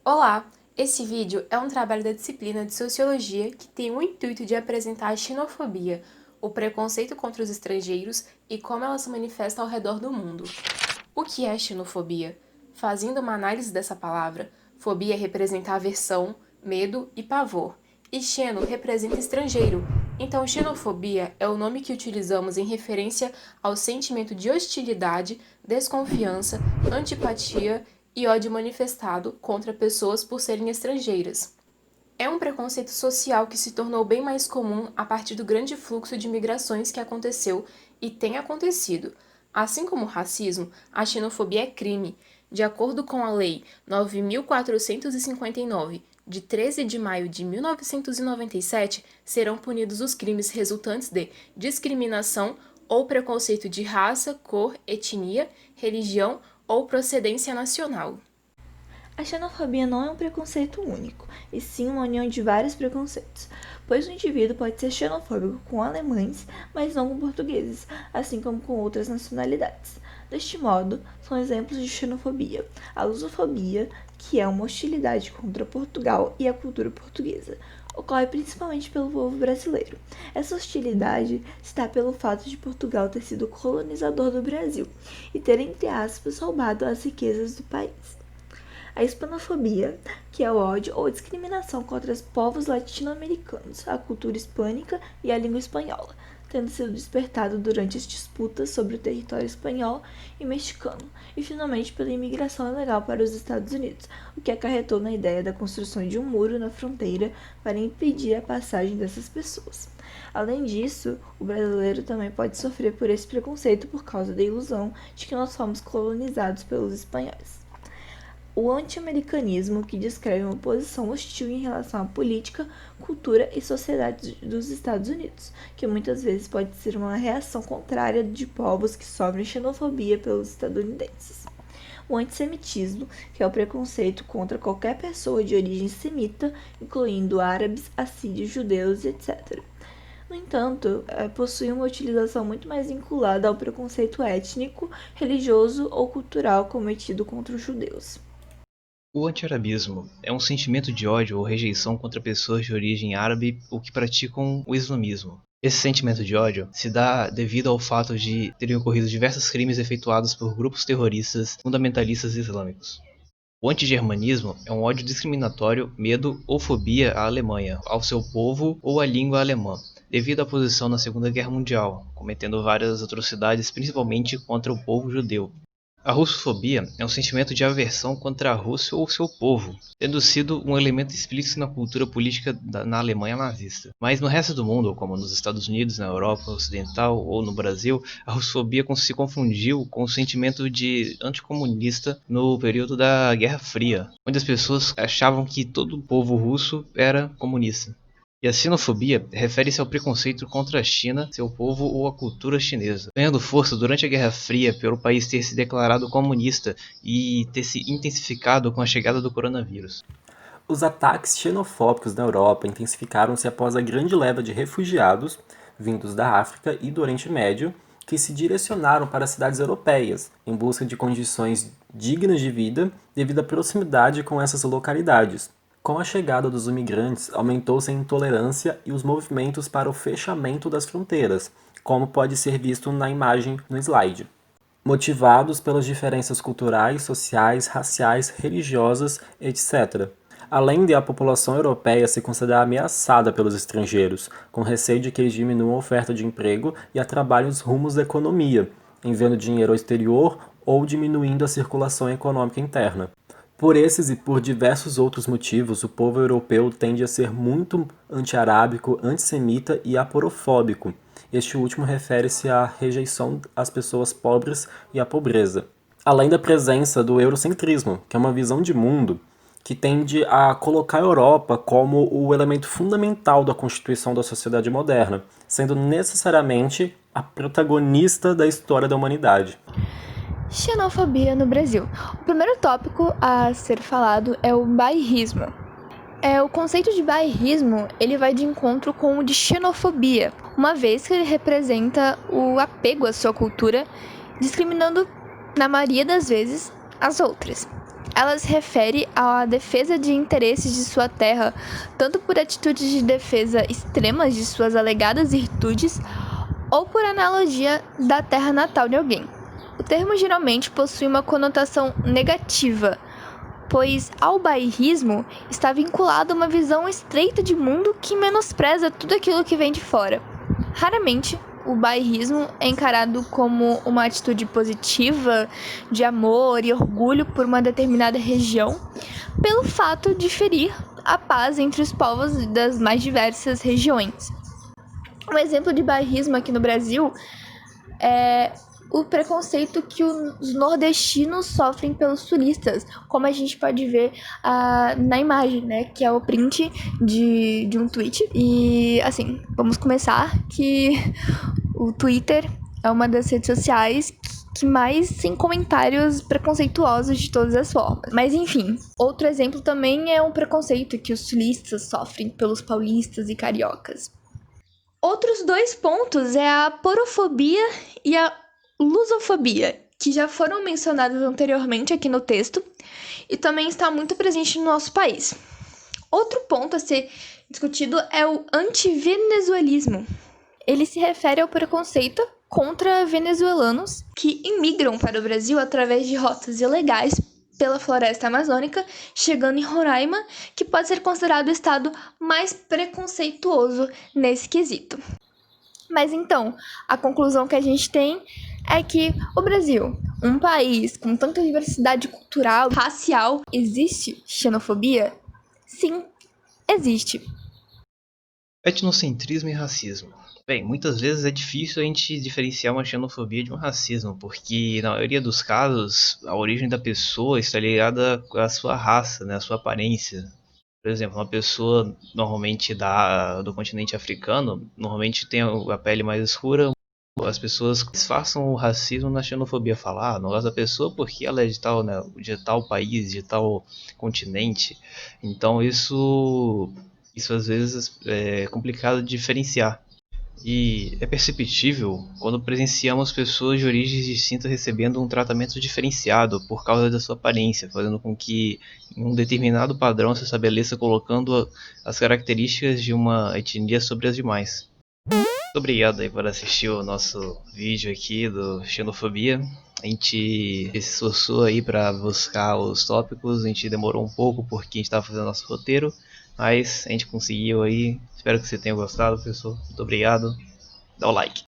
Olá! Esse vídeo é um trabalho da disciplina de Sociologia que tem o intuito de apresentar a xenofobia, o preconceito contra os estrangeiros e como ela se manifesta ao redor do mundo. O que é xenofobia? Fazendo uma análise dessa palavra, fobia representa aversão, medo e pavor, e xeno representa estrangeiro. Então, xenofobia é o nome que utilizamos em referência ao sentimento de hostilidade, desconfiança, antipatia e ódio manifestado contra pessoas por serem estrangeiras. É um preconceito social que se tornou bem mais comum a partir do grande fluxo de migrações que aconteceu e tem acontecido. Assim como o racismo, a xenofobia é crime. De acordo com a Lei 9.459, de 13 de maio de 1997, serão punidos os crimes resultantes de discriminação ou preconceito de raça, cor, etnia, religião ou procedência nacional. A xenofobia não é um preconceito único, e sim uma união de vários preconceitos, pois o indivíduo pode ser xenofóbico com alemães, mas não com portugueses, assim como com outras nacionalidades. Deste modo, são exemplos de xenofobia a lusofobia, que é uma hostilidade contra Portugal e a cultura portuguesa. Ocorre principalmente pelo povo brasileiro. Essa hostilidade está pelo fato de Portugal ter sido colonizador do Brasil e ter, entre aspas, roubado as riquezas do país. A hispanofobia, que é o ódio ou discriminação contra os povos latino-americanos, a cultura hispânica e a língua espanhola, tendo sido despertado durante as disputas sobre o território espanhol e mexicano, e finalmente pela imigração ilegal para os Estados Unidos, o que acarretou na ideia da construção de um muro na fronteira para impedir a passagem dessas pessoas. Além disso, o brasileiro também pode sofrer por esse preconceito por causa da ilusão de que nós fomos colonizados pelos espanhóis. O anti-americanismo, que descreve uma posição hostil em relação à política, cultura e sociedade dos Estados Unidos, que muitas vezes pode ser uma reação contrária de povos que sofrem xenofobia pelos estadunidenses. O antissemitismo, que é o preconceito contra qualquer pessoa de origem semita, incluindo árabes, assírios, judeus, etc. No entanto, possui uma utilização muito mais vinculada ao preconceito étnico, religioso ou cultural cometido contra os judeus. O anti-arabismo é um sentimento de ódio ou rejeição contra pessoas de origem árabe ou que praticam o islamismo. Esse sentimento de ódio se dá devido ao fato de terem ocorrido diversos crimes efetuados por grupos terroristas fundamentalistas islâmicos. O antigermanismo é um ódio discriminatório, medo ou fobia à Alemanha, ao seu povo ou à língua alemã, devido à posição na Segunda Guerra Mundial, cometendo várias atrocidades principalmente contra o povo judeu. A russofobia é um sentimento de aversão contra a Rússia ou seu povo, tendo sido um elemento explícito na cultura política na Alemanha nazista. Mas no resto do mundo, como nos Estados Unidos, na Europa Ocidental ou no Brasil, a russofobia se confundiu com o sentimento de anticomunista no período da Guerra Fria, onde as pessoas achavam que todo o povo russo era comunista. E a xenofobia refere-se ao preconceito contra a China, seu povo ou a cultura chinesa, ganhando força durante a Guerra Fria pelo país ter se declarado comunista e ter se intensificado com a chegada do coronavírus. Os ataques xenofóbicos na Europa intensificaram-se após a grande leva de refugiados vindos da África e do Oriente Médio que se direcionaram para as cidades europeias em busca de condições dignas de vida devido à proximidade com essas localidades. Com a chegada dos imigrantes, aumentou-se a intolerância e os movimentos para o fechamento das fronteiras, como pode ser visto na imagem no slide. Motivados pelas diferenças culturais, sociais, raciais, religiosas, etc. Além de a população europeia se considerar ameaçada pelos estrangeiros, com receio de que eles diminuam a oferta de emprego e atrapalhem os rumos da economia, enviando dinheiro ao exterior ou diminuindo a circulação econômica interna. Por esses e por diversos outros motivos, o povo europeu tende a ser muito anti-arábico, antissemita e aporofóbico. Este último refere-se à rejeição às pessoas pobres e à pobreza. Além da presença do eurocentrismo, que é uma visão de mundo que tende a colocar a Europa como o elemento fundamental da constituição da sociedade moderna, sendo necessariamente a protagonista da história da humanidade. Xenofobia no Brasil. O primeiro tópico a ser falado é o bairrismo. O conceito de bairrismo, ele vai de encontro com o de xenofobia, uma vez que ele representa o apego à sua cultura, discriminando, na maioria das vezes, as outras. ela se refere à defesa de interesses de sua terra, tanto por atitudes de defesa extremas de suas alegadas virtudes, ou por analogia da terra natal de alguém. O termo geralmente possui uma conotação negativa, pois ao bairrismo está vinculado a uma visão estreita de mundo que menospreza tudo aquilo que vem de fora. Raramente, o bairrismo é encarado como uma atitude positiva de amor e orgulho por uma determinada região, pelo fato de ferir a paz entre os povos das mais diversas regiões. Um exemplo de bairrismo aqui no Brasil é o preconceito que os nordestinos sofrem pelos turistas, como a gente pode ver na imagem, né, que é o print de um tweet. E, assim, vamos começar que o Twitter é uma das redes sociais que mais tem comentários preconceituosos de todas as formas. Mas, enfim, outro exemplo também é um preconceito que os turistas sofrem pelos paulistas e cariocas. Outros 2 pontos é a porofobia e a lusofobia, que já foram mencionadas anteriormente aqui no texto e também está muito presente no nosso país. Outro ponto a ser discutido é o anti-venezuelismo. Ele se refere ao preconceito contra venezuelanos que imigram para o Brasil através de rotas ilegais pela floresta amazônica, chegando em Roraima, que pode ser considerado o estado mais preconceituoso nesse quesito. Mas então, a conclusão que a gente tem é que o Brasil, um país com tanta diversidade cultural, racial, existe xenofobia? Sim, existe. Etnocentrismo e racismo. Bem, muitas vezes é difícil a gente diferenciar uma xenofobia de um racismo, porque na maioria dos casos a origem da pessoa está ligada à sua raça, né, à sua aparência. Por exemplo, uma pessoa normalmente do continente africano, normalmente tem a pele mais escura. As pessoas disfarçam o racismo na xenofobia, falar, não gosto da pessoa porque ela é de tal, né, de tal país, de tal continente. Então isso às vezes é complicado de diferenciar. E é perceptível quando presenciamos pessoas de origens distintas recebendo um tratamento diferenciado por causa da sua aparência, fazendo com que um determinado padrão se estabeleça colocando as características de uma etnia sobre as demais. Muito obrigado aí por assistir o nosso vídeo aqui do Xenofobia. A gente se esforçou aí para buscar os tópicos, a gente demorou um pouco porque a gente estava fazendo nosso roteiro, mas a gente conseguiu aí. Espero que você tenha gostado, pessoal. Muito obrigado. Dá o like.